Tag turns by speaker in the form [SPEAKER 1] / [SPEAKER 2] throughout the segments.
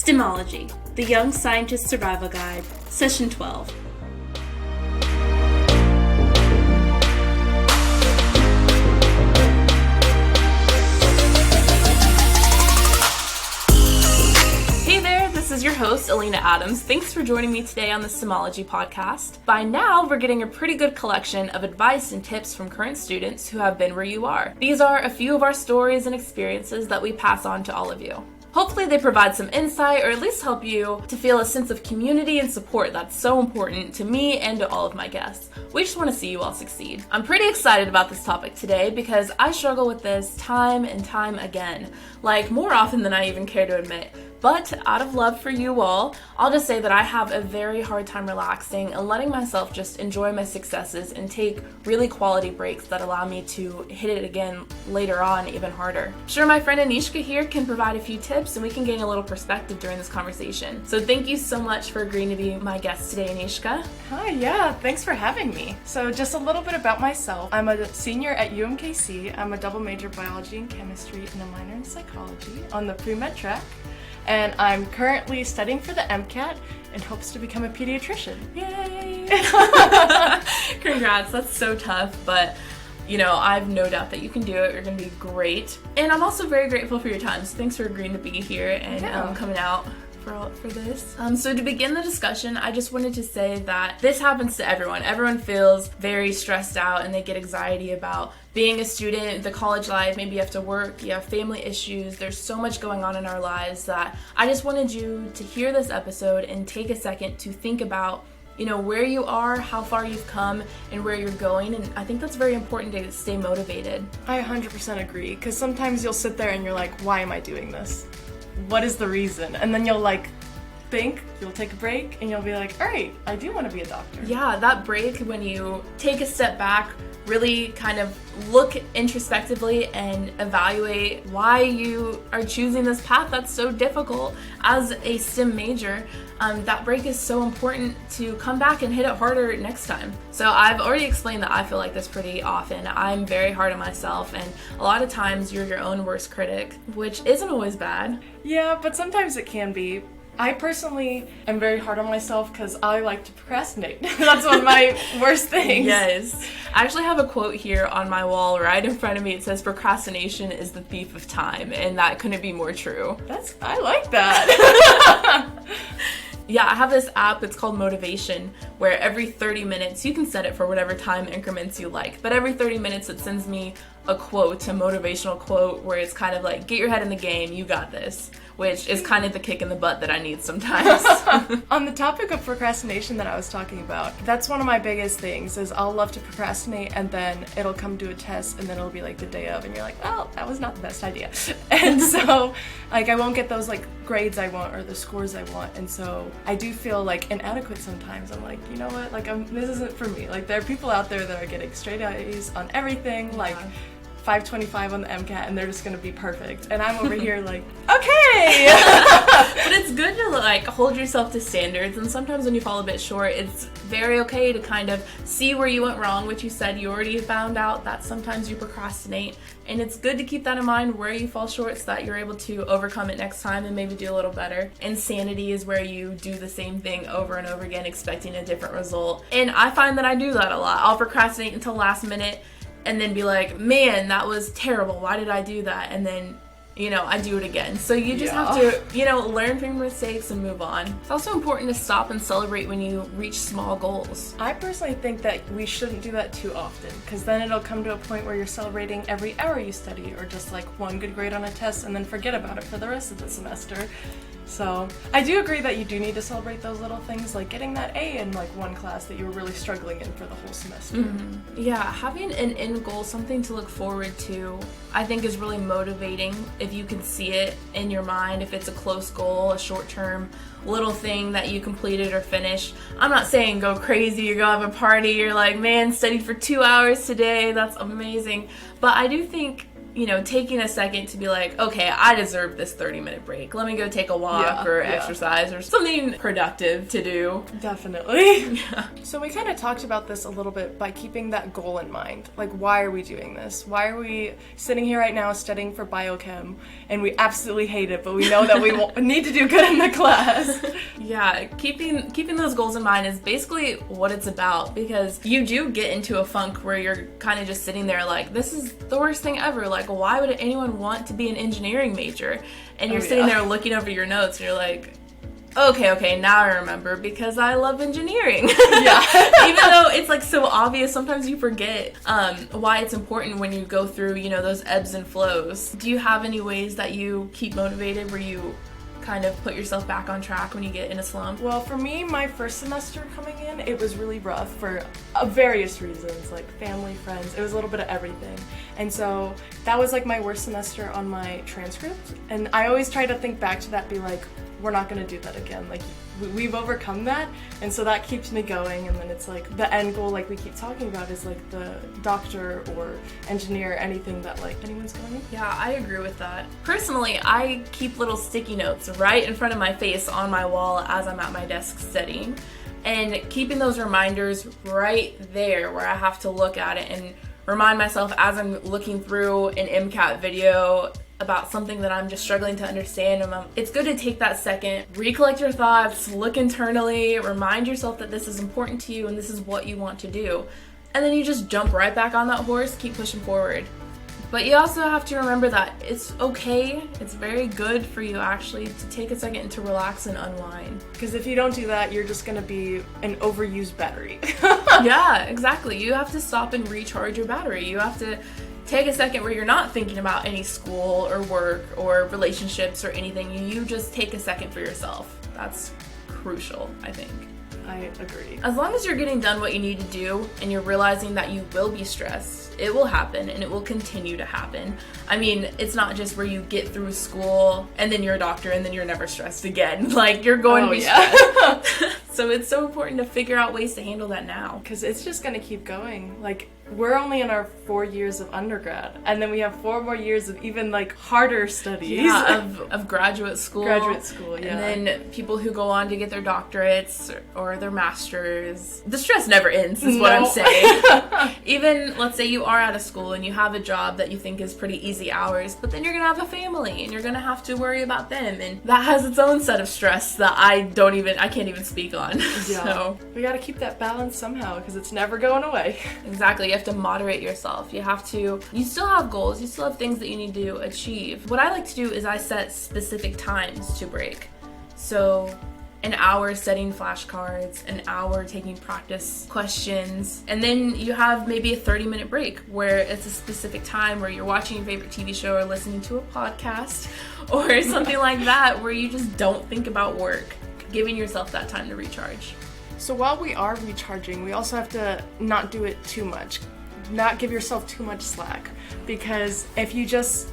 [SPEAKER 1] STEMology, the Young Scientist Survival Guide, Session 12. Hey there, this is your host, Alina Adams. Thanks for joining me today on the STEMology podcast. By now, we're getting a pretty good collection of advice and tips from current students who have been where you are. These are a few of our stories and experiences that we pass on to all of you. Hopefully they provide some insight or at least help you to feel a sense of community and support that's so important to me and to all of my guests. We just want to see you all succeed. I'm pretty excited about this topic today because I struggle with this time and time again, like more often than I even care to admit. But out of love for you all, I'll just say that I have a very hard time relaxing and letting myself just enjoy my successes and take really quality breaks that allow me to hit it again later on even harder. I'm sure my friend Annechka here can provide a few tips and we can gain a little perspective during this conversation. So thank you so much for agreeing to be my guest today, Annechka.
[SPEAKER 2] Hi, yeah, thanks for having me. So just a little bit about myself. I'm a senior at UMKC. I'm a double major biology and chemistry and a minor in psychology on the pre-med track. And I'm currently studying for the MCAT in hopes to become a pediatrician.
[SPEAKER 1] Yay! Congrats, that's so tough, but you know, I have no doubt that you can do it. You're going to be great. And I'm also very grateful for your time, so thanks for agreeing to be here and coming out for this. So to begin the discussion, I just wanted to say that this happens to everyone. Everyone feels very stressed out and they get anxiety about being a student, the college life, maybe you have to work, you have family issues, there's so much going on in our lives that I just wanted you to hear this episode and take a second to think about, you know, where you are, how far you've come, and where you're going, and I think that's very important to stay motivated.
[SPEAKER 2] I 100% agree, because sometimes you'll sit there and you're like, why am I doing this? What is the reason? And then you'll you'll take a break, and you'll be like, all right, I do want to be a doctor.
[SPEAKER 1] Yeah, that break when you take a step back, really kind of look introspectively and evaluate why you are choosing this path that's so difficult as a STEM major. That break is so important to come back and hit it harder next time. So I've already explained that I feel like this pretty often. I'm very hard on myself, and a lot of times you're your own worst critic, which isn't always bad.
[SPEAKER 2] Yeah, but sometimes it can be. I personally am very hard on myself because I like to procrastinate. That's one of my worst things.
[SPEAKER 1] Yes. I actually have a quote here on my wall right in front of me. It says, "Procrastination is the thief of time," and that couldn't be more true.
[SPEAKER 2] I like that.
[SPEAKER 1] Yeah, I have this app, it's called Motivation, where every 30 minutes, you can set it for whatever time increments you like, but every 30 minutes it sends me a quote, a motivational quote, where it's kind of like, get your head in the game, you got this, which is kind of the kick in the butt that I need sometimes.
[SPEAKER 2] On the topic of procrastination that I was talking about, that's one of my biggest things, is I'll love to procrastinate and then it'll come to a test and then it'll be like the day of and you're like, well, that was not the best idea. And so, like, I won't get those, like, grades I want or the scores I want, and so I do feel, like, inadequate sometimes. I'm like, you know what, like, this isn't for me. Like, there are people out there that are getting straight A's on everything, like 525 on the MCAT, and they're just gonna be perfect. And I'm over here like, okay!
[SPEAKER 1] But it's good to, like, hold yourself to standards, and sometimes when you fall a bit short, it's very okay to kind of see where you went wrong, which you said you already found out that sometimes you procrastinate, and it's good to keep that in mind where you fall short so that you're able to overcome it next time and maybe do a little better. Insanity is where you do the same thing over and over again expecting a different result, and I find that I do that a lot. I'll procrastinate until last minute and then be like, man, that was terrible, why did I do that? And then, you know, I do it again. So you just have to, you know, learn from your mistakes and move on. It's also important to stop and celebrate when you reach small goals.
[SPEAKER 2] I personally think that we shouldn't do that too often, because then it'll come to a point where you're celebrating every hour you study, or just like one good grade on a test and then forget about it for the rest of the semester. So I do agree that you do need to celebrate those little things, like getting that A in like one class that you were really struggling in for the whole semester.
[SPEAKER 1] Mm-hmm. Yeah, having an end goal, something to look forward to, I think is really motivating if you can see it in your mind, if it's a close goal, a short-term little thing that you completed or finished. I'm not saying go crazy or go have a party, you're like, man, studied for 2 hours today, that's amazing. But I do think taking a second to be like, okay, I deserve this 30-minute break. Let me go take a walk or exercise or something productive to do.
[SPEAKER 2] Definitely. Yeah. So we kind of talked about this a little bit by keeping that goal in mind. Like, why are we doing this? Why are we sitting here right now studying for biochem and we absolutely hate it, but we know that we need to do good in the class?
[SPEAKER 1] Yeah, keeping those goals in mind is basically what it's about, because you do get into a funk where you're kind of just sitting there like, this is the worst thing ever. Like, why would anyone want to be an engineering major? And you're sitting there looking over your notes and you're like, okay, now I remember, because I love engineering. Yeah. Even though it's like so obvious, sometimes you forget why it's important when you go through, those ebbs and flows. Do you have any ways that you keep motivated where you kind of put yourself back on track when you get in a slump?
[SPEAKER 2] Well, for me, my first semester coming in, it was really rough for various reasons, like family, friends. It was a little bit of everything. And so that was like my worst semester on my transcript. And I always try to think back to that, be like, we're not going to do that again. Like, we've overcome that. And so that keeps me going. And then it's like the end goal, like we keep talking about, is like the doctor or engineer, anything that like anyone's going in.
[SPEAKER 1] Yeah, I agree with that. Personally, I keep little sticky notes right in front of my face on my wall as I'm at my desk studying. And keeping those reminders right there where I have to look at it and remind myself as I'm looking through an MCAT video about something that I'm just struggling to understand. It's good to take that second, recollect your thoughts, look internally, remind yourself that this is important to you and this is what you want to do. And then you just jump right back on that horse, keep pushing forward. But you also have to remember that it's okay, it's very good for you actually to take a second to relax and unwind.
[SPEAKER 2] Because if you don't do that, you're just going to be an overused battery.
[SPEAKER 1] Yeah, exactly. You have to stop and recharge your battery. You have to take a second where you're not thinking about any school or work or relationships or anything. You just take a second for yourself. That's crucial, I think.
[SPEAKER 2] I agree.
[SPEAKER 1] As long as you're getting done what you need to do and you're realizing that you will be stressed, it will happen and it will continue to happen. I mean, it's not just where you get through school and then you're a doctor and then you're never stressed again. Like, you're going to be stressed. So it's so important to figure out ways to handle that now.
[SPEAKER 2] Because it's just going to keep going. Like, we're only in our 4 years of undergrad, and then we have 4 more years of even like harder studies.
[SPEAKER 1] Yeah, of graduate school.
[SPEAKER 2] Graduate school, yeah.
[SPEAKER 1] And then people who go on to get their doctorates or their masters. The stress never ends, is what I'm saying. Even, let's say you are out of school and you have a job that you think is pretty easy hours, but then you're gonna have a family and you're gonna have to worry about them, and that has its own set of stress that I can't even speak on.
[SPEAKER 2] Yeah.
[SPEAKER 1] So
[SPEAKER 2] we gotta keep that balance somehow, because it's never going away.
[SPEAKER 1] Exactly. You have to moderate yourself. You still have goals, you still have things that you need to achieve. What I like to do is I set specific times to break. So an hour setting flashcards, an hour taking practice questions, and then you have maybe a 30-minute break where it's a specific time where you're watching your favorite TV show or listening to a podcast or something like that, where you just don't think about work, giving yourself that time to recharge.
[SPEAKER 2] So while we are recharging, we also have to not do it too much, not give yourself too much slack, because if you just,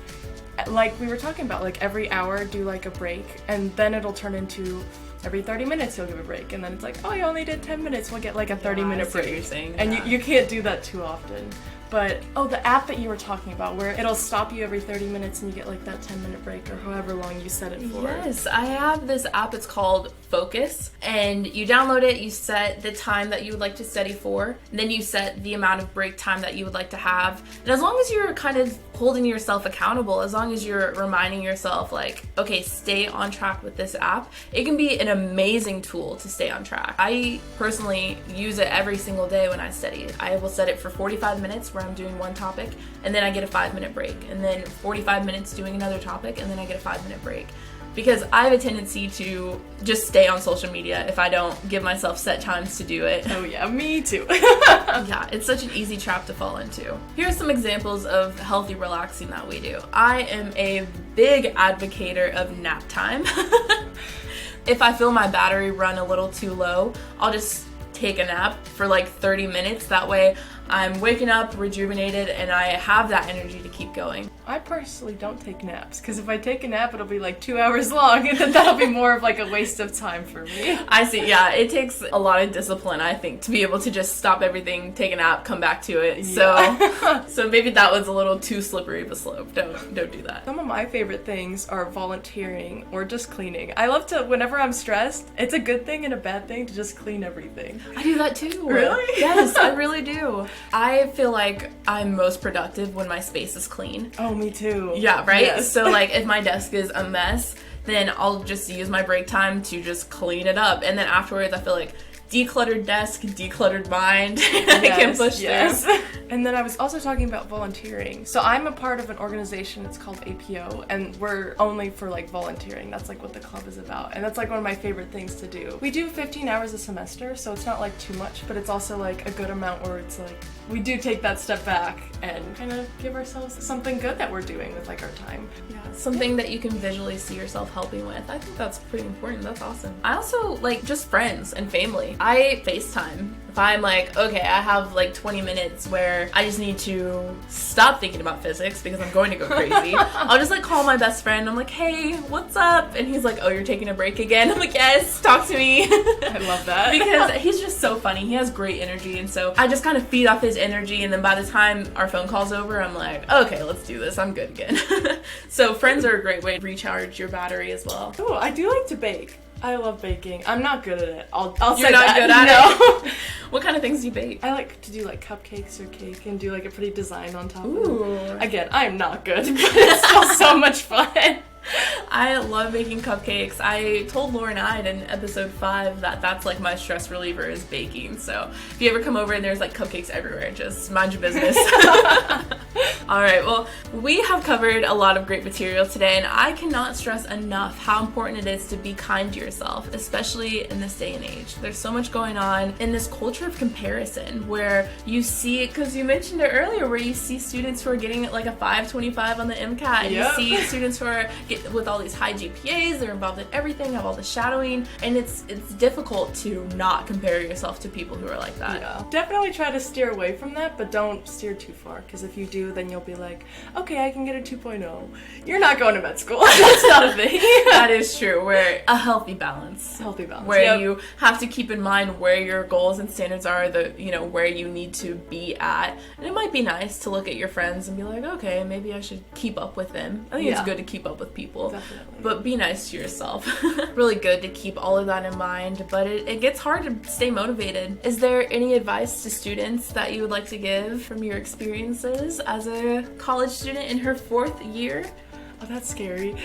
[SPEAKER 2] like we were talking about, like every hour do like a break, and then it'll turn into every 30 minutes you'll give a break, and then it's like, oh, you only did 10 minutes, we'll get like a 30-minute break.
[SPEAKER 1] You're saying,
[SPEAKER 2] and you can't do that too often. But, the app that you were talking about, where it'll stop you every 30 minutes and you get like that 10-minute break or however long you set it for.
[SPEAKER 1] Yes, I have this app, it's called Focus, and you download it, you set the time that you would like to study for, and then you set the amount of break time that you would like to have. And as long as you're kind of holding yourself accountable, as long as you're reminding yourself like, okay, stay on track with this app, it can be an amazing tool to stay on track. I personally use it every single day when I study. I will set it for 45 minutes where I'm doing one topic, and then I get a 5-minute break, and then 45 minutes doing another topic, and then I get a 5-minute break. Because I have a tendency to just stay on social media if I don't give myself set times to do it.
[SPEAKER 2] Oh yeah, me too.
[SPEAKER 1] Yeah, it's such an easy trap to fall into. Here are some examples of healthy relaxing that we do. I am a big advocator of nap time. If I feel my battery run a little too low, I'll just take a nap for like 30 minutes. That way I'm waking up rejuvenated and I have that energy to keep going.
[SPEAKER 2] I personally don't take naps, because if I take a nap, it'll be like 2 hours long, and then that'll be more of like a waste of time for me.
[SPEAKER 1] I see, yeah. It takes a lot of discipline, I think, to be able to just stop everything, take a nap, come back to it.
[SPEAKER 2] Yeah.
[SPEAKER 1] So maybe that was a little too slippery of a slope. Don't do that.
[SPEAKER 2] Some of my favorite things are volunteering or just cleaning. I love to, whenever I'm stressed, it's a good thing and a bad thing to just clean everything.
[SPEAKER 1] I do that too.
[SPEAKER 2] Really?
[SPEAKER 1] Yes, I really do. I feel like I'm most productive when my space is clean.
[SPEAKER 2] Oh, me too.
[SPEAKER 1] Yeah, right?
[SPEAKER 2] Yes.
[SPEAKER 1] So like if my desk is a mess, then I'll just use my break time to just clean it up. And then afterwards I feel like decluttered desk, decluttered mind. I can push through.
[SPEAKER 2] And then I was also talking about volunteering. So I'm a part of an organization, it's called APO, and we're only for like volunteering. That's like what the club is about. And that's like one of my favorite things to do. We do 15 hours a semester, so it's not like too much, but it's also like a good amount where it's like we do take that step back and kind of give ourselves something good that we're doing with like our time.
[SPEAKER 1] Yeah, something that you can visually see yourself helping with. I think that's pretty important. That's awesome. I also like just friends and family. I FaceTime. If I'm like, okay, I have like 20 minutes where I just need to stop thinking about physics because I'm going to go crazy, I'll just like call my best friend. I'm like, hey, what's up? And he's like, oh, you're taking a break again? I'm like, yes, talk to me.
[SPEAKER 2] I love that.
[SPEAKER 1] Because he's just so funny. He has great energy. And so I just kind of feed off his energy. And then by the time our phone call's over, I'm like, okay, let's do this. I'm good again. So friends are a great way to recharge your battery as well.
[SPEAKER 2] Oh, I do like to bake. I love baking. I'm not good at it. I'll
[SPEAKER 1] You're
[SPEAKER 2] say
[SPEAKER 1] not
[SPEAKER 2] that.
[SPEAKER 1] good at it? What kind of things do you bake?
[SPEAKER 2] I like to do like cupcakes or cake and do like a pretty design on top
[SPEAKER 1] Ooh.
[SPEAKER 2] of it. Again, I am not good, but it's still so much fun.
[SPEAKER 1] I love making cupcakes. I told Lauren Ide in episode 5 that that's like my stress reliever is baking. So if you ever come over and there's like cupcakes everywhere, just mind your business. Alright, well, we have covered a lot of great material today, and I cannot stress enough how important it is to be kind to yourself, especially in this day and age. There's so much going on in this culture of comparison where you see, because you mentioned it earlier, where you see students who are getting like a 5.25 on the MCAT, and
[SPEAKER 2] Yep.
[SPEAKER 1] you see students who are with all these high GPAs, they're involved in everything, have all the shadowing, and it's difficult to not compare yourself to people who are like that.
[SPEAKER 2] Yeah. Definitely try to steer away from that, but don't steer too far, because if you do, then you'll be like, okay, I can get a 2.0. You're not going to med school. That's not a thing.
[SPEAKER 1] That is true. Where a healthy balance.
[SPEAKER 2] Healthy balance.
[SPEAKER 1] Where
[SPEAKER 2] Yep.
[SPEAKER 1] you have to keep in mind where your goals and standards are, where you need to be at. And it might be nice to look at your friends and be like, okay, maybe I should keep up with them. I think it's
[SPEAKER 2] Yeah.
[SPEAKER 1] good to keep up with people.
[SPEAKER 2] Definitely.
[SPEAKER 1] But be nice to yourself. Really good to keep all of that in mind, but it gets hard to stay motivated. Is there any advice to students that you would like to give from your experiences as a college student in her 4th year?
[SPEAKER 2] Oh, that's scary.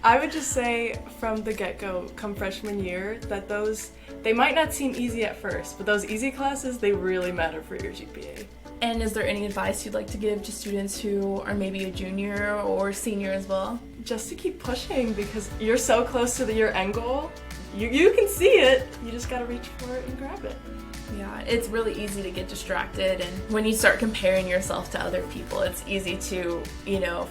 [SPEAKER 2] I would just say from the get-go, come freshman year, that they might not seem easy at first, but those easy classes, they really matter for your GPA.
[SPEAKER 1] And is there any advice you'd like to give to students who are maybe a junior or senior as well?
[SPEAKER 2] Just to keep pushing, because you're so close to your end goal. You can see it, you just gotta reach for it and grab it.
[SPEAKER 1] Yeah, it's really easy to get distracted, and when you start comparing yourself to other people, it's easy to,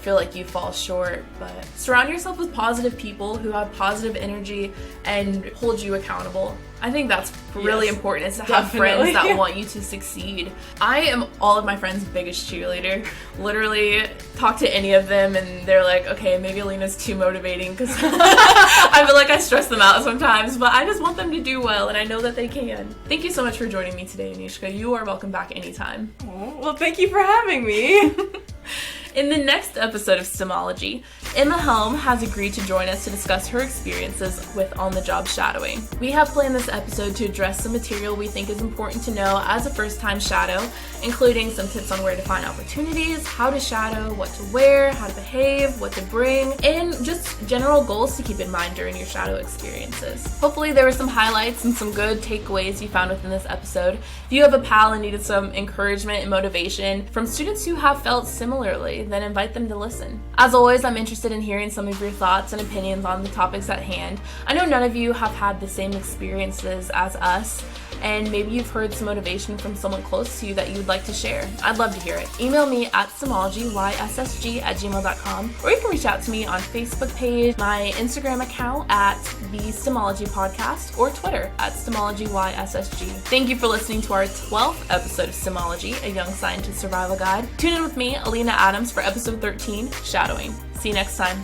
[SPEAKER 1] feel like you fall short. But surround yourself with positive people who have positive energy and hold you accountable. I think that's really important, is to have
[SPEAKER 2] Definitely.
[SPEAKER 1] friends that want you to succeed. I am all of my friends' biggest cheerleader. Literally, talk to any of them and they're like, okay, maybe Alina's too motivating, because I feel like I stress them out sometimes, but I just want them to do well, and I know that they can. Thank you so much for joining me today, Annechka. You are welcome back anytime.
[SPEAKER 2] Oh, well, thank you for having me.
[SPEAKER 1] In the next episode of Stemology, Emma Helm has agreed to join us to discuss her experiences with on-the-job shadowing. We have planned this episode to address some material we think is important to know as a first-time shadow, including some tips on where to find opportunities, how to shadow, what to wear, how to behave, what to bring, and just general goals to keep in mind during your shadow experiences. Hopefully there were some highlights and some good takeaways you found within this episode. If you have a pal and needed some encouragement and motivation from students who have felt similarly, then invite them to listen. As always, I'm interested in hearing some of your thoughts and opinions on the topics at hand. I know none of you have had the same experiences as us, and maybe you've heard some motivation from someone close to you that you would like to share. I'd love to hear it. Email me at stemologyYSSG@gmail.com, or you can reach out to me on Facebook page, my Instagram account at the Stemology Podcast, or Twitter at StemologyYSSG. Thank you for listening to our 12th episode of Stemology, a young scientist survival guide. Tune in with me, Alina Adams, for episode 13, Shadowing. See you next time.